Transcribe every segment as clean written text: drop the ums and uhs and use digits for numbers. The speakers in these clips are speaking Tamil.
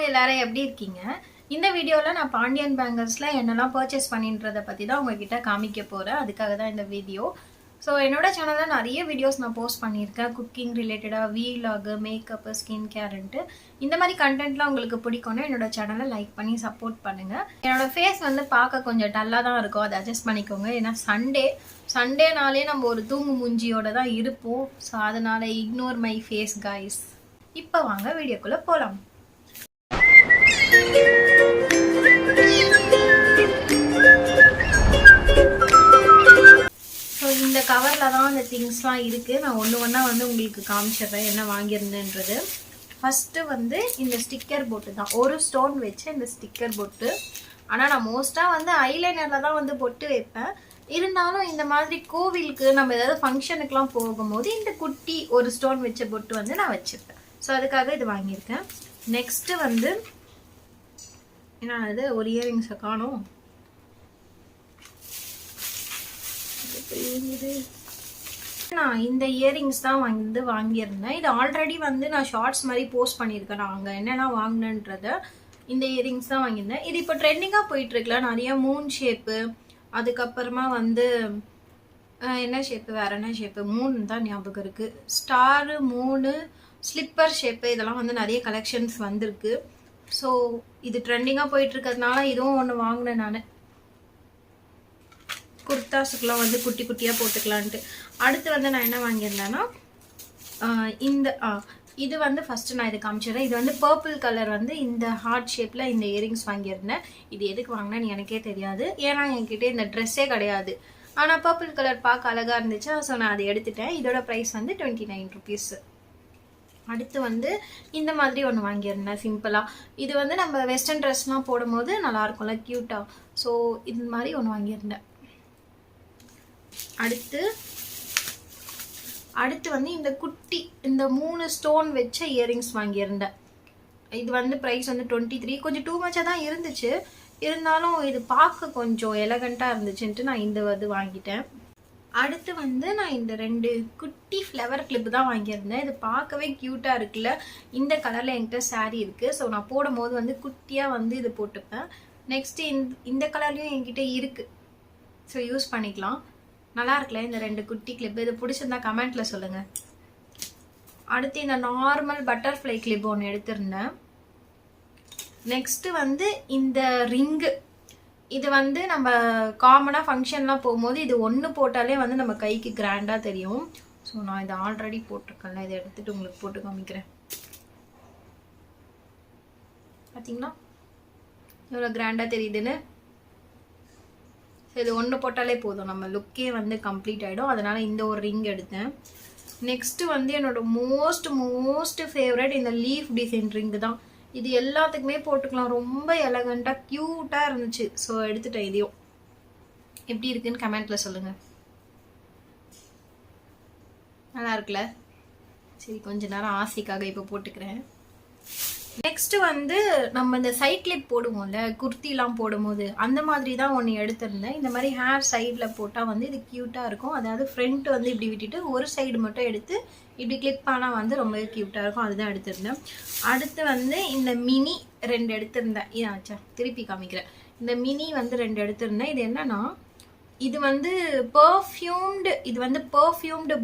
எல்லாரும் எப்படி இருக்கீங்க? இந்த வீடியோல நான் பாண்டியன் பேங்கல்ஸ்ல என்னெல்லாம் பர்ச்சேஸ் பண்ணின்றத பத்தி தான் உங்ககிட்ட காமிக்க போறேன். அதுக்காக தான் இந்த வீடியோ. ஸோ என்னோட சேனல்ல நிறைய வீடியோஸ் நான் போஸ்ட் பண்ணியிருக்கேன். குக்கிங் ரிலேட்டடா, வீலாக், மேக்கப், ஸ்கின் கேர்ன்ட்டு இந்த மாதிரி கண்டென்ட்லாம் உங்களுக்கு பிடிக்கும்னா என்னோட சேனலை லைக் பண்ணி சப்போர்ட் பண்ணுங்க. என்னோட ஃபேஸ் வந்து பார்க்க கொஞ்சம் டல்லாக தான் இருக்கும், அதை அட்ஜஸ்ட் பண்ணிக்கோங்க. ஏன்னா சண்டேனாலே நம்ம ஒரு தூங்கு மூஞ்சியோட தான் இருப்போம். ஸோ அதனால இக்னோர் மை ஃபேஸ் கைஸ். இப்போ வாங்க வீடியோக்குள்ள போகலாம். ஸோ இந்த கவரில் தான் அந்த திங்ஸ்லாம் இருக்குது. நான் ஒன்று ஒன்றா வந்து உங்களுக்கு காமிச்சிடுறேன் என்ன வாங்கியிருந்தேன்றது. ஃபஸ்ட்டு வந்து இந்த ஸ்டிக்கர் போட்டு தான், ஒரு ஸ்டோன் வச்சு இந்த ஸ்டிக்கர் போட்டு. ஆனால் நான் மோஸ்ட்டாக வந்து ஐலைனரில் தான் வந்து பொட்டு வைப்பேன். இருந்தாலும் இந்த மாதிரி கோவிலுக்கு நம்ம ஏதாவது ஃபங்க்ஷனுக்குலாம் போகும்போது இந்த குட்டி ஒரு ஸ்டோன் வச்ச பொட்டு வந்து நான் வச்சுப்பேன். ஸோ அதுக்காக இது வாங்கியிருக்கேன். நெக்ஸ்ட்டு வந்து என்ன அது, ஒரு இயரிங்ஸை காணும். நான் இந்த இயரிங்ஸ் தான் வந்து வாங்கியிருந்தேன். இது ஆல்ரெடி வந்து நான் ஷார்ட்ஸ் மாதிரி போஸ்ட் பண்ணியிருக்கேன். நான் அங்கே என்னென்ன வாங்கினேன்றத. இந்த இயரிங்ஸ் தான் வாங்கியிருந்தேன். இது இப்போ ட்ரெண்டிங்காக போயிட்டுருக்குல, நிறைய மூன் ஷேப்பு, அதுக்கப்புறமா வந்து என்ன ஷேப்பு, வேற என்ன ஷேப்பு, மூணு தான் ஞாபகம் இருக்குது, ஸ்டாரு, மூணு, ஸ்லிப்பர் ஷேப்பு, இதெல்லாம் வந்து நிறைய கலெக்ஷன்ஸ் வந்திருக்கு. ஸோ இது ட்ரெண்டிங்காக போயிட்டுருக்கிறதுனால இதுவும் ஒன்று வாங்கினேன் நான். குர்தாஸுக்கெலாம் வந்து குட்டி குட்டியாக போட்டுக்கலான்ட்டு. அடுத்து வந்து நான் என்ன வாங்கியிருந்தேன்னா இந்த இது வந்து ஃபஸ்ட்டு நான் இது காமிச்சிடுறேன். இது வந்து பர்பிள் கலர் வந்து இந்த ஹார்ட் ஷேப்பில் இந்த இயரிங்ஸ் வாங்கியிருந்தேன். இது எதுக்கு வாங்கினேன்னு எனக்கே தெரியாது, ஏன்னா என்கிட்ட இந்த ட்ரெஸ்ஸே கிடையாது. ஆனால் பர்பிள் கலர் பார்க்க அழகாக இருந்துச்சு. ஸோ நான் அதை எடுத்துட்டேன். இதோட ப்ரைஸ் வந்து 29 rupees. அடுத்து வந்து இந்த மாதிரி ஒன்று வாங்கியிருந்தேன் சிம்பிளாக. இது வந்து நம்ம வெஸ்டர்ன் ட்ரெஸ்லாம் போடும்போது நல்லாயிருக்கும்ல, க்யூட்டாக. ஸோ இது மாதிரி ஒன்று வாங்கியிருந்தேன். அடுத்து வந்து இந்த குட்டி இந்த 3 ஸ்டோன் வச்ச இயரிங்ஸ் வாங்கியிருந்தேன். இது வந்து ப்ரைஸ் வந்து 23. கொஞ்சம் டூ மச்சாக தான் இருந்துச்சு. இருந்தாலும் இது பார்க்க கொஞ்சம் எலகண்ட்டாக இருந்துச்சுன்ட்டு நான் இந்த வந்து வாங்கிட்டேன். அடுத்து வந்து நான் இந்த 2 குட்டி ஃப்ளவர் கிளிப்பு தான் வாங்கியிருந்தேன். இது பார்க்கவே க்யூட்டாக இருக்குல்ல. இந்த கலரில் என்கிட்ட சாரீ இருக்குது. ஸோ நான் போடும்போது வந்து குட்டியாக வந்து இது போட்டுப்பேன். நெக்ஸ்ட்டு இந்த கலர்லேயும் என்கிட்ட இருக்குது. ஸோ யூஸ் பண்ணிக்கலாம். நல்லா இருக்குல்ல இந்த 2 குட்டி கிளிப்பு. இது பிடிச்சிருந்தா கமெண்ட்டில் சொல்லுங்கள். அடுத்து இந்த நார்மல் பட்டர்ஃப்ளை கிளிப் ஒன்று எடுத்திருந்தேன். நெக்ஸ்ட்டு வந்து இந்த ரிங்கு. இது வந்து நம்ம காமனாக ஃபங்க்ஷன்லாம் போகும்போது இது ஒன்று போட்டாலே வந்து நம்ம கைக்கு கிராண்டாக தெரியும். ஸோ நான் இதை ஆல்ரெடி போட்டிருக்கேன்ல, இதை எடுத்துகிட்டு உங்களுக்கு போட்டு காமிக்கிறேன். பார்த்தீங்களா எவ்வளோ கிராண்டாக தெரியுதுன்னு. ஸோ இது ஒன்று போட்டாலே போதும், நம்ம லுக்கே வந்து கம்ப்ளீட் ஆகிடும். அதனால் இந்த ஒரு ரிங் எடுத்தேன். நெக்ஸ்ட்டு வந்து என்னோட மோஸ்ட் ஃபேவரட் இந்த லீஃப் டிசைன் ரிங்கு தான். இது எல்லாத்துக்குமே போட்டுக்கலாம். ரொம்ப எலகண்ட்டாக க்யூட்டாக இருந்துச்சு. ஸோ எடுத்துட்டேன். இதையும் எப்படி இருக்குன்னு கமெண்ட்டில் சொல்லுங்கள். நல்லா இருக்குல்ல? சரி, கொஞ்ச நேரம் ஆசைக்காக இப்போ போட்டுக்கிறேன். நெக்ஸ்ட்டு வந்து நம்ம இந்த சைட் கிளிப் போடுவோம்ல, குர்த்திலாம் போடும்போது அந்த மாதிரி தான் ஒன்று எடுத்திருந்தேன். இந்த மாதிரி ஹேர் சைடில் போட்டால் வந்து இது க்யூட்டாக இருக்கும். அதாவது ஃப்ரண்ட் வந்து இப்படி விட்டுட்டு ஒரு சைடு மட்டும் எடுத்து இப்படி கிளிப் ஆனால் வந்து ரொம்ப க்யூட்டாக இருக்கும். அதுதான் எடுத்திருந்தேன். அடுத்து வந்து இந்த மினி 2 எடுத்திருந்தேன். ஆச்சா, திருப்பி காமிக்கிறேன். இந்த மினி வந்து 2 எடுத்திருந்தேன். இது என்னன்னா, இது வந்து பர்ஃப்யூம்டு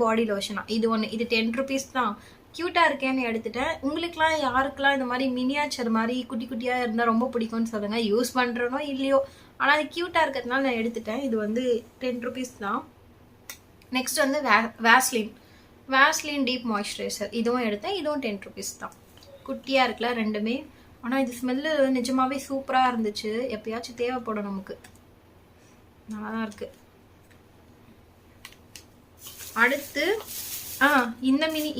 பாடி லோஷனா. இது ஒன்று, இது 10 rupees தான். க்யூட்டாக இருக்கேன்னு எடுத்துட்டேன். உங்களுக்குலாம் யாருக்கெல்லாம் இந்த மாதிரி மினியாச்சர் மாதிரி குட்டி குட்டியாக இருந்தால் ரொம்ப பிடிக்கும்னு சொல்லுங்கள். யூஸ் பண்ணுறனோ இல்லையோ, ஆனால் அது க்யூட்டாக இருக்கிறதுனால நான் எடுத்துட்டேன். இது வந்து 10 rupees தான். நெக்ஸ்ட் வந்து வேஸ்லின் டீப் மாய்ஸ்சரைசர், இதுவும் எடுத்தேன். இதுவும் 10 rupees தான். குட்டியாக இருக்குல்ல ரெண்டுமே. ஆனால் இது ஸ்மெல்லு நிஜமாகவே சூப்பராக இருந்துச்சு. எப்பயாச்சும் தேவைப்படும் நமக்கு. நல்லா தான் இருக்குது. அடுத்து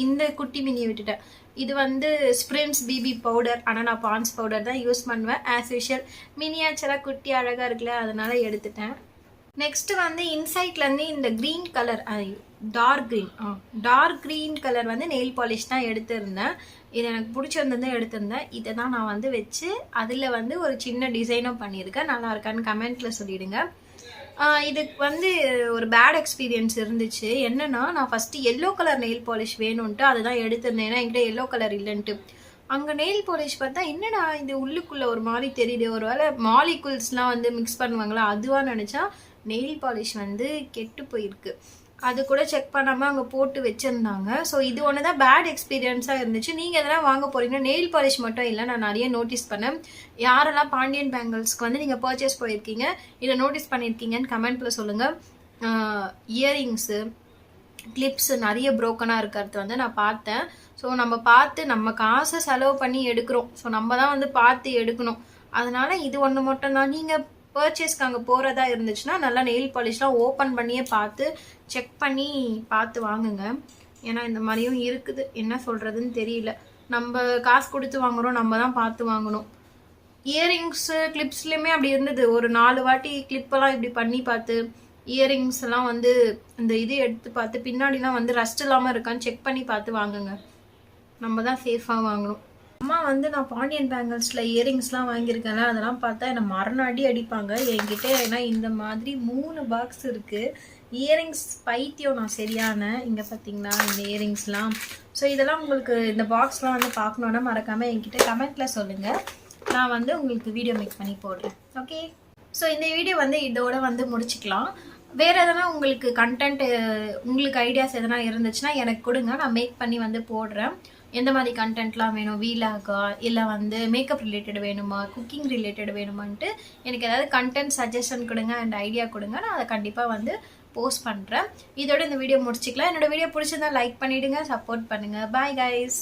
இந்த குட்டி மினியை விட்டுட்டேன். இது வந்து ஸ்ப்ரின்ஸ் பிபி பவுடர். ஆனால் நான் பான்ஸ் பவுடர் தான் யூஸ் பண்ணுவேன். ஆஸ் யூஷுவல் மினியாச்சராக குட்டி அழகாக இருக்குல்ல, அதனால எடுத்துட்டேன். நெக்ஸ்ட்டு வந்து இன்சைட்லேருந்து இந்த green colour, dark green colour வந்து நெயில் பாலிஷ் தான் எடுத்திருந்தேன். இது எனக்கு பிடிச்சிருந்தது எடுத்திருந்தேன். இதை தான் நான் வந்து வச்சு அதில் வந்து ஒரு சின்ன டிசைனும் பண்ணியிருக்கேன். நல்லா இருக்கான்னு கமெண்ட்டில் சொல்லிவிடுங்க. இதுக்கு வந்து ஒரு பேட் எக்ஸ்பீரியன்ஸ் இருந்துச்சு. என்னன்னா, நான் first yellow colour nail polish வேணும்ன்ட்டு அதுதான் எடுத்திருந்தேன். ஏன்னா என்கிட்ட எல்லோ கலர் இல்லைன்ட்டு. அங்கே நெயில் பாலிஷ் பார்த்தா என்னடா இது உள்ளுக்குள்ளே ஒரு மாதிரி தெரியுது, ஒரு வேளை மாலிகுல்ஸ்லாம் வந்து மிக்ஸ் பண்ணுவாங்களா அதுவாக நினச்சா நெயில் பாலிஷ் வந்து கெட்டு போயிருக்கு. அது கூட செக் பண்ணாமல் அங்கே போட்டு வச்சுருந்தாங்க. ஸோ இது ஒன்று தான் பேட் எக்ஸ்பீரியன்ஸாக இருந்துச்சு. நீங்கள் எதனா வாங்க போகிறீங்கன்னா நெயில் பாலிஷ் மட்டும் இல்லை, நான் நிறைய நோட்டீஸ் பண்ணேன். யாரெல்லாம் பாண்டியன் பேங்கிள்ஸ்க்கு வந்து நீங்கள் பர்ச்சேஸ் போயிருக்கீங்க, இதை நோட்டீஸ் பண்ணியிருக்கீங்கன்னு கமெண்ட்டில் சொல்லுங்கள். இயரிங்ஸு, கிளிப்ஸு நிறைய ப்ரோக்கனாக இருக்கிறது வந்து நான் பார்த்தேன். ஸோ நம்ம பார்த்து நம்ம காசை செலவு பண்ணி எடுக்கிறோம். ஸோ நம்ம தான் வந்து பார்த்து எடுக்கணும். அதனால் இது ஒன்று மட்டும்தான். நீங்கள் பர்ச்சேஸ்க்கு அங்கே போகிறதா இருந்துச்சுன்னா நல்லா நெயில் பாலிஷ்லாம் ஓப்பன் பண்ணியே பார்த்து செக் பண்ணி பார்த்து வாங்குங்க. ஏன்னா இந்த மாதிரியும் இருக்குது, என்ன சொல்கிறதுன்னு தெரியல. நம்ம காசு கொடுத்து வாங்குகிறோம், நம்ம தான் பார்த்து வாங்கணும். இயரிங்ஸு கிளிப்ஸ்லேயுமே அப்படி இருந்தது. ஒரு 4 வாட்டி கிளிப்பெல்லாம் இப்படி பண்ணி பார்த்து, இயரிங்ஸ் எல்லாம் வந்து இந்த இது எடுத்து பார்த்து பின்னாடிலாம் வந்து ரஸ்ட் இல்லாமல் இருக்கான்னு செக் பண்ணி பார்த்து வாங்குங்க. நம்ம தான் சேஃபாக வாங்கணும். அம்மா வந்து நான் பாண்டியன் பேங்கிள்ஸில் இயரிங்ஸ்லாம் வாங்கியிருக்கேன்ல, அதெல்லாம் பார்த்தா என்னை மரண அடிப்பாங்க என்கிட்ட. ஏன்னா இந்த மாதிரி 3 பாக்ஸ் இருக்குது. இயரிங்ஸ் பைத்தியம் நான் சரியான. இங்கே பார்த்தீங்கன்னா இந்த இயரிங்ஸ்லாம். ஸோ இதெல்லாம் உங்களுக்கு இந்த பாக்ஸ்லாம் வந்து பார்க்கணுன்னா மறக்காமல் என்கிட்ட கமெண்ட்டில் சொல்லுங்கள். நான் வந்து உங்களுக்கு வீடியோ மேக் பண்ணி போடுறேன். ஓகே, ஸோ இந்த வீடியோ வந்து இதோட வந்து முடிச்சுக்கலாம். வேறு எதனா உங்களுக்கு கண்டென்ட், உங்களுக்கு ஐடியாஸ் எதனா இருந்துச்சுன்னா எனக்கு கொடுங்க, நான் மேக் பண்ணி வந்து போடுறேன். எந்த மாதிரி கண்டென்ட்லாம் வேணும், வீலாகா இல்லை வந்து மேக்கப் ரிலேட்டட் வேணுமா, குக்கிங் ரிலேட்டட் வேணுமான்ட்டு எனக்கு ஏதாவது கண்டென்ட் சஜஷன் கொடுங்க அண்ட் ஐடியா கொடுங்க. நான் அதை கண்டிப்பாக வந்து போஸ்ட் பண்ணுறேன். இதோட இந்த வீடியோ முடிச்சுக்கலாம். என்னோட வீடியோ பிடிச்சிருந்தா லைக் பண்ணிவிடுங்க, சப்போர்ட் பண்ணுங்கள். Bye guys.